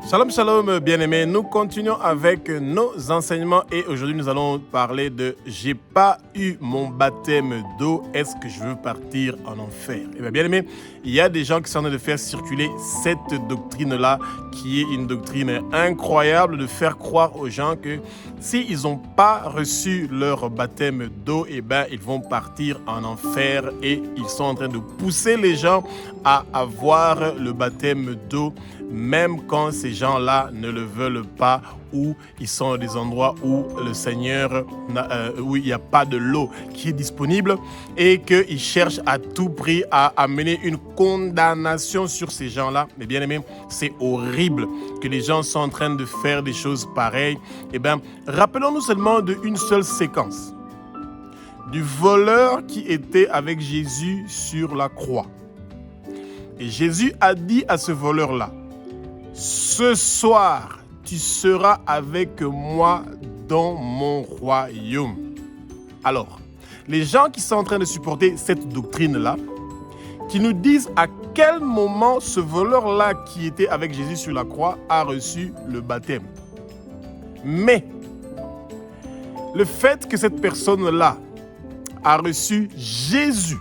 Shalom, shalom, bien-aimés. Nous continuons avec nos enseignements et aujourd'hui nous allons parler de « J'ai pas eu mon baptême d'eau, est-ce que je veux partir en enfer ?» Eh bien, bien-aimés, il y a des gens qui sont en train de faire circuler cette doctrine-là qui est une doctrine incroyable de faire croire aux gens que s'ils n'ont pas reçu leur baptême d'eau, eh bien, ils vont partir en enfer et ils sont en train de pousser les gens à avoir le baptême d'eau même quand ces gens-là ne le veulent pas ou ils sont dans des endroits où le Seigneur, où il n'y a pas de l'eau qui est disponible et qu'ils cherchent à tout prix à amener une condamnation sur ces gens-là. Mais bien aimé, c'est horrible que les gens sont en train de faire des choses pareilles. Eh bien, rappelons-nous seulement d'une seule séquence. Du voleur qui était avec Jésus sur la croix. Et Jésus a dit à ce voleur-là, « Ce soir, tu seras avec moi dans mon royaume. » Alors, les gens qui sont en train de supporter cette doctrine-là, qui nous disent à quel moment ce voleur-là qui était avec Jésus sur la croix a reçu le baptême. Mais, le fait que cette personne-là a reçu Jésus,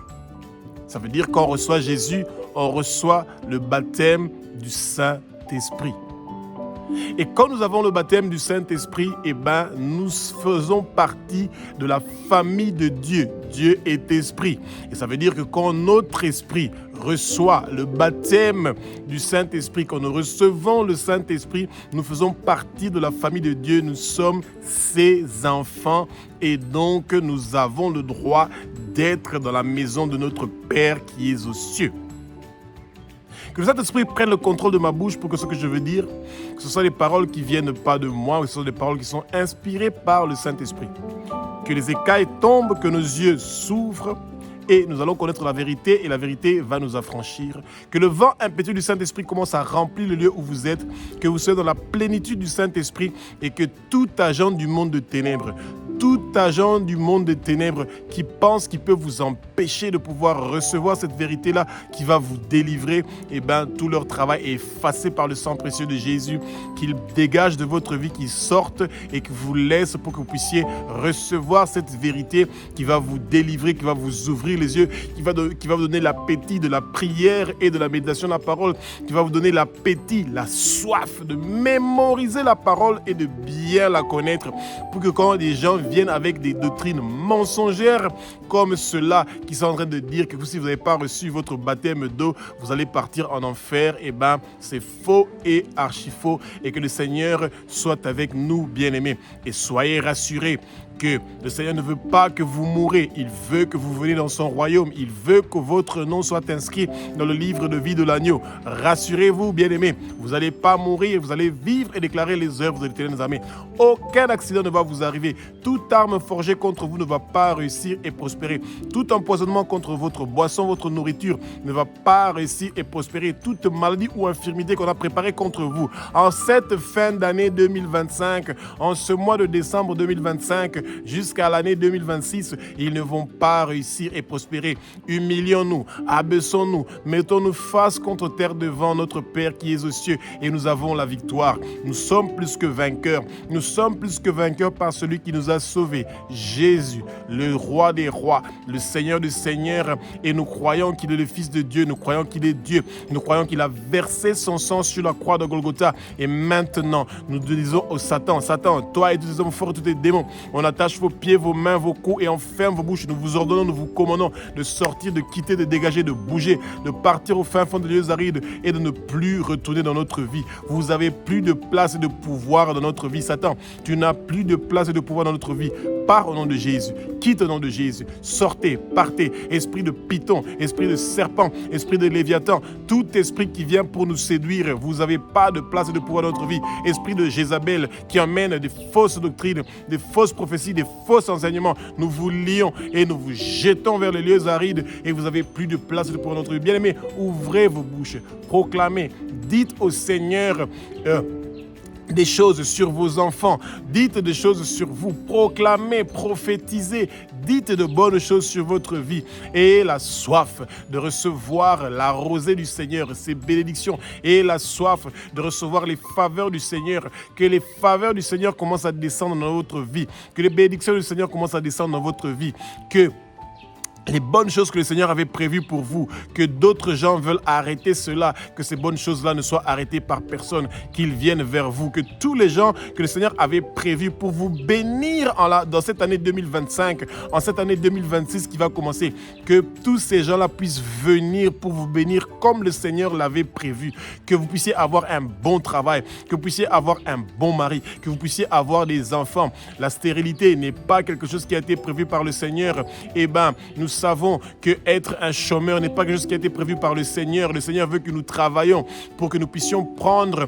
ça veut dire qu'on reçoit Jésus, on reçoit le baptême du Saint-Esprit. Et quand nous avons le baptême du Saint-Esprit, eh ben, nous faisons partie de la famille de Dieu. Dieu est esprit. Et ça veut dire que quand notre esprit reçoit le baptême du Saint-Esprit, quand nous recevons le Saint-Esprit, nous faisons partie de la famille de Dieu. Nous sommes ses enfants et donc nous avons le droit d'être dans la maison de notre Père qui est aux cieux. Que le Saint-Esprit prenne le contrôle de ma bouche pour que ce que je veux dire, que ce soit des paroles qui viennent pas de moi, que ce soit des paroles qui sont inspirées par le Saint-Esprit. Que les écailles tombent, que nos yeux s'ouvrent et nous allons connaître la vérité et la vérité va nous affranchir. Que le vent impétueux du Saint-Esprit commence à remplir le lieu où vous êtes, que vous soyez dans la plénitude du Saint-Esprit et que tout agent du monde de ténèbres, tout agent du monde des ténèbres qui pense qu'il peut vous empêcher de pouvoir recevoir cette vérité-là qui va vous délivrer, eh bien, tout leur travail est effacé par le sang précieux de Jésus, qu'il dégage de votre vie, qu'il sorte et qu'il vous laisse pour que vous puissiez recevoir cette vérité qui va vous délivrer, qui va vous ouvrir les yeux, qui va vous donner l'appétit de la prière et de la méditation de la parole, qui va vous donner l'appétit, la soif de mémoriser la parole et de bien la connaître pour que quand les gens viennent avec des doctrines mensongères comme ceux-là qui sont en train de dire que si vous n'avez pas reçu votre baptême d'eau, vous allez partir en enfer, eh bien, c'est faux et archi faux et que le Seigneur soit avec nous, bien-aimés. Et soyez rassurés que le Seigneur ne veut pas que vous mourrez, il veut que vous veniez dans son royaume, il veut que votre nom soit inscrit dans le livre de vie de l'agneau. Rassurez-vous, bien-aimés, vous n'allez pas mourir, vous allez vivre et déclarer les œuvres de l'Éternel des armées. Aucun accident ne va vous arriver, toute arme forgée contre vous ne va pas réussir et prospérer, tout empoisonnement contre votre boisson, votre nourriture ne va pas réussir et prospérer, toute maladie ou infirmité qu'on a préparée contre vous. En cette fin d'année 2025, en ce mois de décembre 2025, jusqu'à l'année 2026, ils ne vont pas réussir et prospérer. Humilions-nous, abaissons-nous, mettons-nous face contre terre devant notre Père qui est aux cieux et nous avons la victoire. Nous sommes plus que vainqueurs. Nous sommes plus que vainqueurs par celui qui nous a sauvés, Jésus, le roi des rois, le Seigneur des seigneurs. Et nous croyons qu'il est le Fils de Dieu, nous croyons qu'il est Dieu, nous croyons qu'il a versé son sang sur la croix de Golgotha. Et maintenant, nous disons au Satan, Satan, toi et tous les hommes forts et tous tes démons, on attache vos pieds, vos mains, vos coups et on ferme vos bouches. Nous vous ordonnons, nous vous commandons de sortir, de quitter, de dégager, de bouger, de partir au fin fond des lieux arides et de ne plus retourner dans notre vie. Vous avez plus de place et de pouvoir dans notre vie. Satan, tu n'as plus de place et de pouvoir dans notre vie. Pars au nom de Jésus. Quitte au nom de Jésus. Sortez, partez. Esprit de python, esprit de serpent, esprit de léviathan, tout esprit qui vient pour nous séduire, vous n'avez pas de place et de pouvoir dans notre vie. Esprit de Jézabel qui emmène des fausses doctrines, des fausses prophéties, des faux enseignements. Nous vous lions et nous vous jetons vers les lieux arides et vous n'avez plus de place et de pouvoir dans notre vie. Bien-aimés, ouvrez vos bouches, proclamez, dites au Seigneur des choses sur vos enfants, dites des choses sur vous, proclamez, prophétisez, dites de bonnes choses sur votre vie. Et la soif de recevoir la rosée du Seigneur, ses bénédictions. Et la soif de recevoir les faveurs du Seigneur. Que les faveurs du Seigneur commencent à descendre dans votre vie. Que les bénédictions du Seigneur commencent à descendre dans votre vie. Que les bonnes choses que le Seigneur avait prévues pour vous, que d'autres gens veulent arrêter cela, que ces bonnes choses-là ne soient arrêtées par personne, qu'ils viennent vers vous, que tous les gens que le Seigneur avait prévus pour vous bénir dans cette année 2025, en cette année 2026 qui va commencer, que tous ces gens-là puissent venir pour vous bénir comme le Seigneur l'avait prévu, que vous puissiez avoir un bon travail, que vous puissiez avoir un bon mari, que vous puissiez avoir des enfants. La stérilité n'est pas quelque chose qui a été prévu par le Seigneur. Nous savons qu'être un chômeur n'est pas quelque chose qui a été prévu par le Seigneur. Le Seigneur veut que nous travaillions pour que nous puissions prendre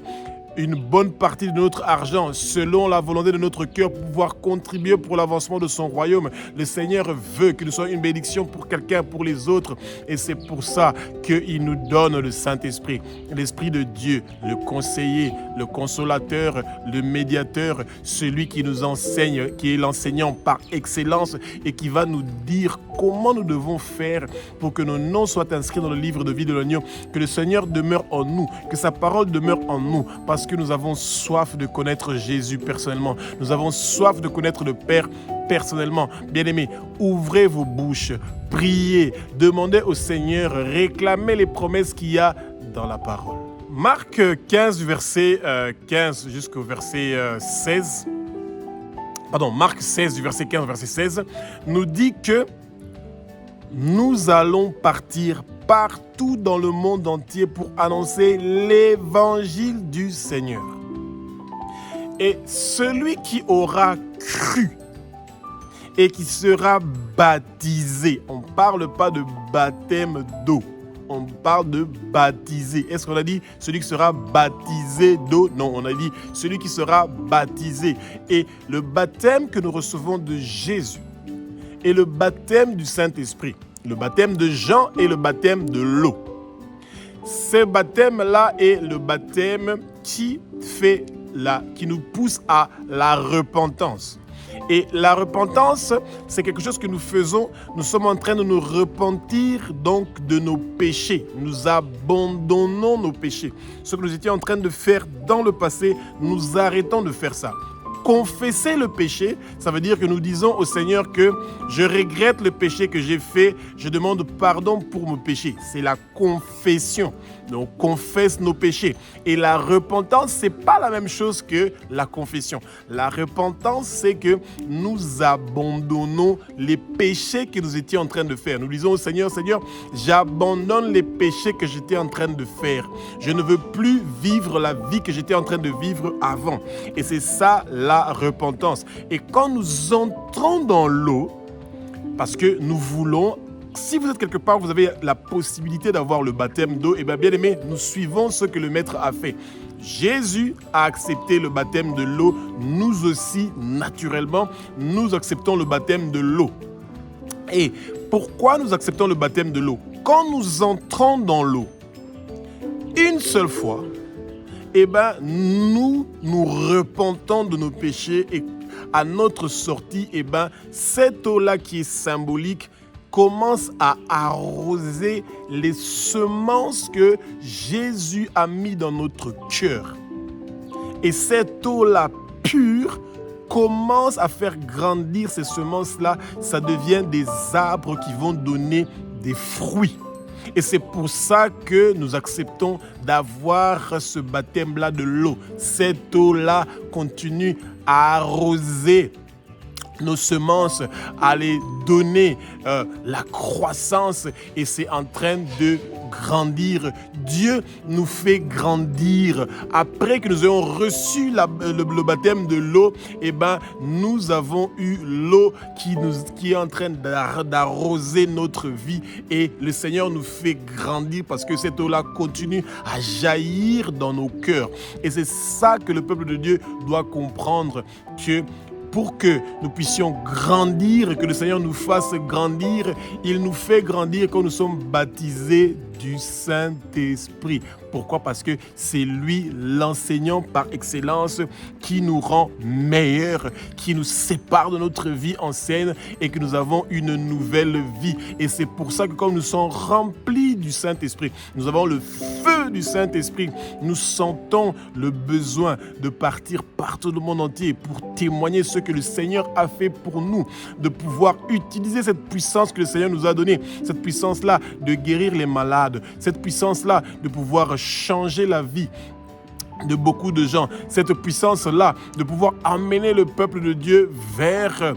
une bonne partie de notre argent selon la volonté de notre cœur pour pouvoir contribuer pour l'avancement de son royaume. Le Seigneur veut que nous soyons une bénédiction pour quelqu'un, pour les autres. Et c'est pour ça qu'il nous donne le Saint-Esprit, l'Esprit de Dieu, le conseiller, le consolateur, le médiateur, celui qui nous enseigne, qui est l'enseignant par excellence et qui va nous dire comment nous devons faire pour que nos noms soient inscrits dans le livre de vie de l'agneau, que le Seigneur demeure en nous, que sa parole demeure en nous, parce que nous avons soif de connaître Jésus personnellement. Nous avons soif de connaître le Père personnellement. Bien-aimés, ouvrez vos bouches, priez, demandez au Seigneur, réclamez les promesses qu'il y a dans la parole. Marc 15, du verset 15 jusqu'au verset 16, Marc 16, du verset 15 au verset 16, nous dit que nous allons partir partout dans le monde entier pour annoncer l'évangile du Seigneur. Et celui qui aura cru et qui sera baptisé, on ne parle pas de baptême d'eau, on parle de baptisé. Est-ce qu'on a dit celui qui sera baptisé d'eau? Non, on a dit celui qui sera baptisé. Et le baptême que nous recevons de Jésus et le baptême du Saint-Esprit, le baptême de Jean et le baptême de l'eau. Ce baptême-là est le baptême qui nous pousse à la repentance. Et la repentance, c'est quelque chose que nous faisons. Nous sommes en train de nous repentir donc de nos péchés. Nous abandonnons nos péchés. Ce que nous étions en train de faire dans le passé, nous arrêtons de faire ça. Confesser le péché, ça veut dire que nous disons au Seigneur que je regrette le péché que j'ai fait, je demande pardon pour mon péché. C'est la confession. Donc, on confesse nos péchés. Et la repentance, ce n'est pas la même chose que la confession. La repentance, c'est que nous abandonnons les péchés que nous étions en train de faire. Nous disons au Seigneur, Seigneur, j'abandonne les péchés que j'étais en train de faire. Je ne veux plus vivre la vie que j'étais en train de vivre avant. Et c'est ça la repentance. Et quand nous entrons dans l'eau, parce que nous voulons, si vous êtes quelque part, vous avez la possibilité d'avoir le baptême d'eau, et bien aimé, nous suivons ce que le Maître a fait. Jésus a accepté le baptême de l'eau. Nous aussi, naturellement, nous acceptons le baptême de l'eau. Et pourquoi nous acceptons le baptême de l'eau? Quand nous entrons dans l'eau, une seule fois, nous nous repentons de nos péchés et à notre sortie, cette eau-là qui est symbolique commence à arroser les semences que Jésus a mis dans notre cœur. Et cette eau-là pure commence à faire grandir ces semences-là. Ça devient des arbres qui vont donner des fruits. Et c'est pour ça que nous acceptons d'avoir ce baptême-là de l'eau. Cette eau-là continue à arroser nos semences, à les donner la croissance, et c'est en train de grandir. Dieu nous fait grandir. Après que nous ayons reçu le baptême de l'eau, nous avons eu l'eau qui est en train d'arroser notre vie, et le Seigneur nous fait grandir parce que cette eau-là continue à jaillir dans nos cœurs. Et c'est ça que le peuple de Dieu doit comprendre, que pour que nous puissions grandir, que le Seigneur nous fasse grandir, il nous fait grandir quand nous sommes baptisés du Saint-Esprit. Pourquoi? Parce que c'est lui, l'enseignant par excellence, qui nous rend meilleurs, qui nous sépare de notre vie ancienne et que nous avons une nouvelle vie. Et c'est pour ça que comme nous sommes remplis du Saint-Esprit, nous avons le feu du Saint-Esprit, nous sentons le besoin de partir partout dans le monde entier pour témoigner ce que le Seigneur a fait pour nous, de pouvoir utiliser cette puissance que le Seigneur nous a donnée, cette puissance-là de guérir les malades, cette puissance-là de pouvoir changer la vie de beaucoup de gens, cette puissance-là de pouvoir amener le peuple de Dieu vers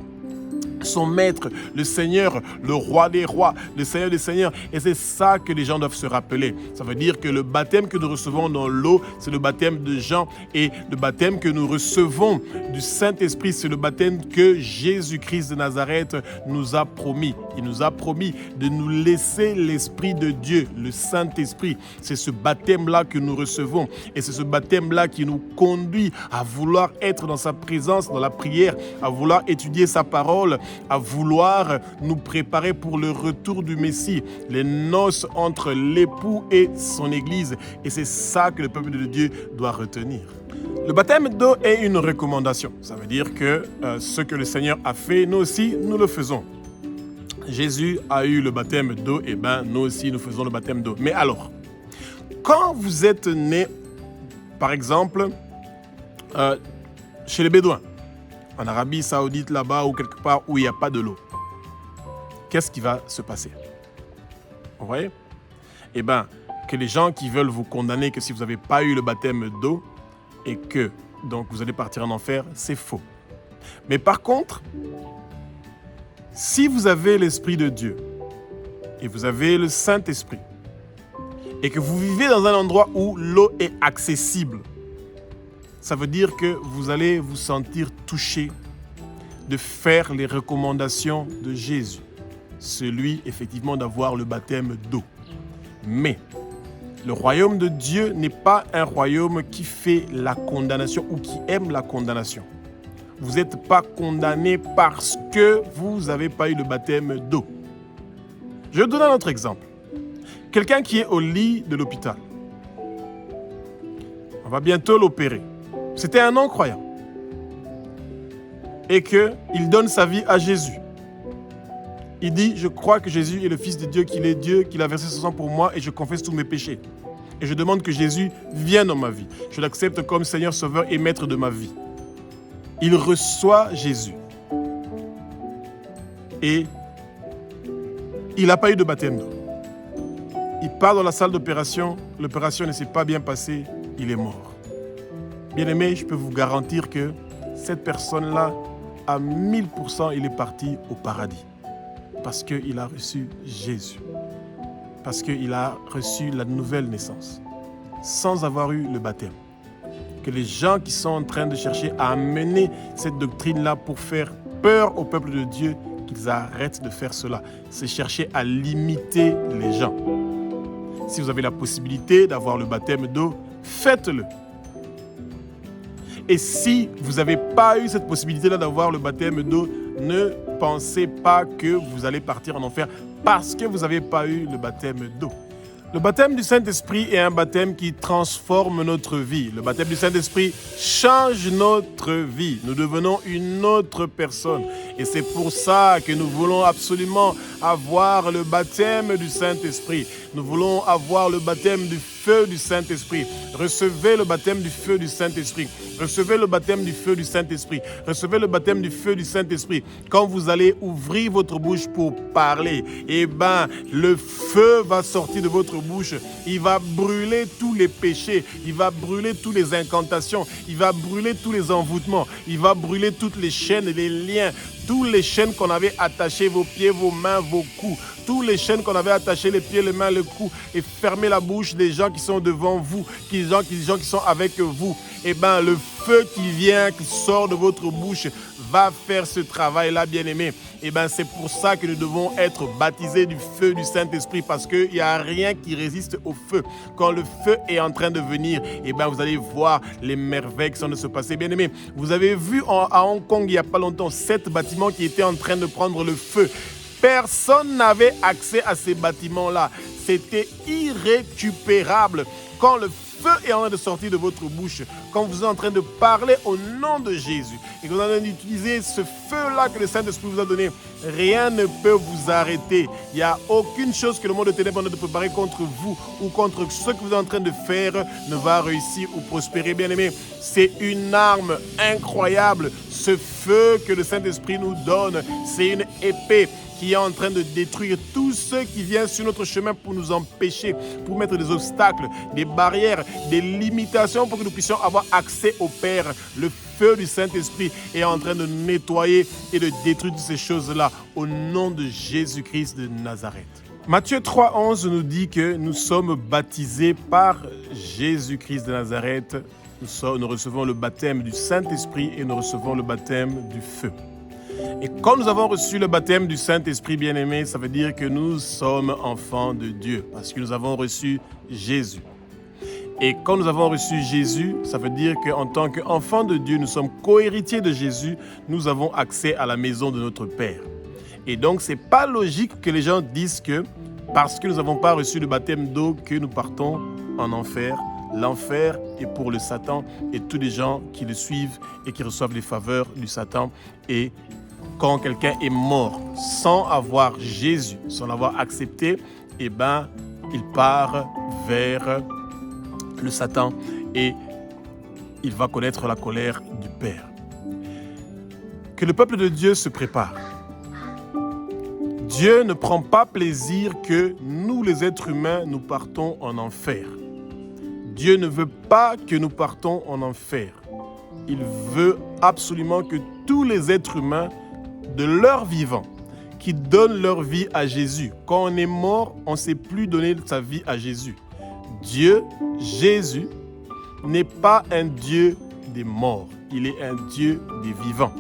son maître, le Seigneur, le roi des rois, le Seigneur des seigneurs. Et c'est ça que les gens doivent se rappeler. Ça veut dire que le baptême que nous recevons dans l'eau, c'est le baptême de Jean. Et le baptême que nous recevons du Saint-Esprit, c'est le baptême que Jésus-Christ de Nazareth nous a promis. Il nous a promis de nous laisser l'Esprit de Dieu, le Saint-Esprit. C'est ce baptême-là que nous recevons. Et c'est ce baptême-là qui nous conduit à vouloir être dans sa présence, dans la prière, à vouloir étudier sa parole, à vouloir nous préparer pour le retour du Messie, les noces entre l'époux et son Église. Et c'est ça que le peuple de Dieu doit retenir. Le baptême d'eau est une recommandation. Ça veut dire que ce que le Seigneur a fait, nous aussi, nous le faisons. Jésus a eu le baptême d'eau, et bien nous aussi, nous faisons le baptême d'eau. Mais alors, quand vous êtes né, par exemple, chez les Bédouins, en Arabie Saoudite là-bas ou quelque part où il n'y a pas de l'eau, qu'est-ce qui va se passer? Vous voyez? Eh bien, que les gens qui veulent vous condamner que si vous n'avez pas eu le baptême d'eau et que donc vous allez partir en enfer, c'est faux. Mais par contre, si vous avez l'Esprit de Dieu et vous avez le Saint-Esprit et que vous vivez dans un endroit où l'eau est accessible, ça veut dire que vous allez vous sentir touché de faire les recommandations de Jésus. Celui, effectivement, d'avoir le baptême d'eau. Mais le royaume de Dieu n'est pas un royaume qui fait la condamnation ou qui aime la condamnation. Vous n'êtes pas condamné parce que vous n'avez pas eu le baptême d'eau. Je donne un autre exemple. Quelqu'un qui est au lit de l'hôpital. On va bientôt l'opérer. C'était un non-croyant. Et qu'il donne sa vie à Jésus. Il dit, je crois que Jésus est le Fils de Dieu, qu'il a versé son sang pour moi et je confesse tous mes péchés. Et je demande que Jésus vienne dans ma vie. Je l'accepte comme Seigneur, Sauveur et Maître de ma vie. Il reçoit Jésus. Et il n'a pas eu de baptême d'eau. Il part dans la salle d'opération, l'opération ne s'est pas bien passée, il est mort. Bien-aimé, je peux vous garantir que cette personne-là, à 1000%, il est parti au paradis. Parce qu'il a reçu Jésus. Parce qu'il a reçu la nouvelle naissance. Sans avoir eu le baptême. Que les gens qui sont en train de chercher à amener cette doctrine-là pour faire peur au peuple de Dieu, qu'ils arrêtent de faire cela. C'est chercher à limiter les gens. Si vous avez la possibilité d'avoir le baptême d'eau, faites-le. Et si vous n'avez pas eu cette possibilité-là d'avoir le baptême d'eau, ne pensez pas que vous allez partir en enfer parce que vous n'avez pas eu le baptême d'eau. Le baptême du Saint-Esprit est un baptême qui transforme notre vie. Le baptême du Saint-Esprit change notre vie. Nous devenons une autre personne. Et c'est pour ça que nous voulons absolument avoir le baptême du Saint-Esprit. Nous voulons avoir le baptême du feu du Saint-Esprit. Recevez le baptême du feu du Saint-Esprit. Recevez le baptême du feu du Saint-Esprit. Recevez le baptême du feu du Saint-Esprit. Quand vous allez ouvrir votre bouche pour parler, eh ben, le feu va sortir de votre bouche. Il va brûler tous les péchés. Il va brûler toutes les incantations. Il va brûler tous les envoûtements. Il va brûler toutes les chaînes et les liens. Toutes les chaînes qu'on avait attachées, vos pieds, vos mains, vos coups. Toutes les chaînes qu'on avait attachées, les pieds, les mains, le cou. Et fermer la bouche des gens qui sont devant vous. Les gens qui sont avec vous. Eh bien, le feu qui vient, qui sort de votre bouche, va faire ce travail-là, bien-aimé. Eh bien, c'est pour ça que nous devons être baptisés du feu du Saint-Esprit, parce qu'il n'y a rien qui résiste au feu. Quand le feu est en train de venir, eh bien, vous allez voir les merveilles qui sont en train de se passer. Bien-aimé, vous avez vu à Hong Kong, il n'y a pas longtemps, 7 bâtiments qui étaient en train de prendre le feu. Personne n'avait accès à ces bâtiments-là. C'était irrécupérable. Quand le feu est en train de sortir de votre bouche, quand vous êtes en train de parler au nom de Jésus et que vous êtes en train d'utiliser ce feu-là que le Saint-Esprit vous a donné, rien ne peut vous arrêter. Il n'y a aucune chose que le monde de ténèbres a de préparer contre vous ou contre ce que vous êtes en train de faire ne va réussir ou prospérer. Bien-aimés, c'est une arme incroyable. Ce feu que le Saint-Esprit nous donne, c'est une épée qui est en train de détruire tout ce qui vient sur notre chemin pour nous empêcher, pour mettre des obstacles, des barrières, des limitations pour que nous puissions avoir accès au Père. Le feu du Saint-Esprit est en train de nettoyer et de détruire toutes ces choses-là au nom de Jésus-Christ de Nazareth. Matthieu 3,11 nous dit que nous sommes baptisés par Jésus-Christ de Nazareth. Nous recevons le baptême du Saint-Esprit et nous recevons le baptême du feu. Et quand nous avons reçu le baptême du Saint-Esprit bien-aimé, ça veut dire que nous sommes enfants de Dieu, parce que nous avons reçu Jésus. Et quand nous avons reçu Jésus, ça veut dire qu'en tant qu'enfants de Dieu, nous sommes co-héritiers de Jésus, nous avons accès à la maison de notre Père. Et donc, ce n'est pas logique que les gens disent que parce que nous n'avons pas reçu le baptême d'eau, que nous partons en enfer. L'enfer est pour le Satan et tous les gens qui le suivent et qui reçoivent les faveurs du Satan. Et quand quelqu'un est mort sans avoir Jésus, sans l'avoir accepté, eh ben, il part vers le Satan et il va connaître la colère du Père. Que le peuple de Dieu se prépare. Dieu ne prend pas plaisir que nous, les êtres humains, nous partons en enfer. Dieu ne veut pas que nous partons en enfer. Il veut absolument que tous les êtres humains, de leur vivant, qui donnent leur vie à Jésus. Quand on est mort, on ne sait plus donner sa vie à Jésus. Dieu, Jésus, n'est pas un Dieu des morts. Il est un Dieu des vivants.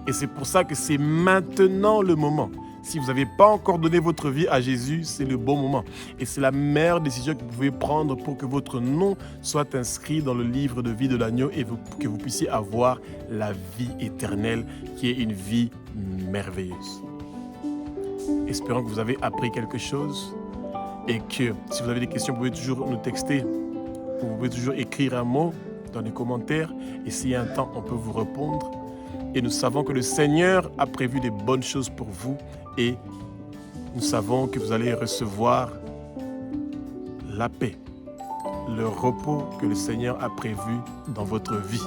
Et c'est pour ça que c'est maintenant le moment. Si vous n'avez pas encore donné votre vie à Jésus, c'est le bon moment. Et c'est la meilleure décision que vous pouvez prendre pour que votre nom soit inscrit dans le livre de vie de l'agneau et que vous puissiez avoir la vie éternelle qui est une vie merveilleuse. Espérons que vous avez appris quelque chose et que si vous avez des questions, vous pouvez toujours nous texter ou vous pouvez toujours écrire un mot dans les commentaires et s'il y a un temps, on peut vous répondre. Et nous savons que le Seigneur a prévu des bonnes choses pour vous et nous savons que vous allez recevoir la paix, le repos que le Seigneur a prévu dans votre vie.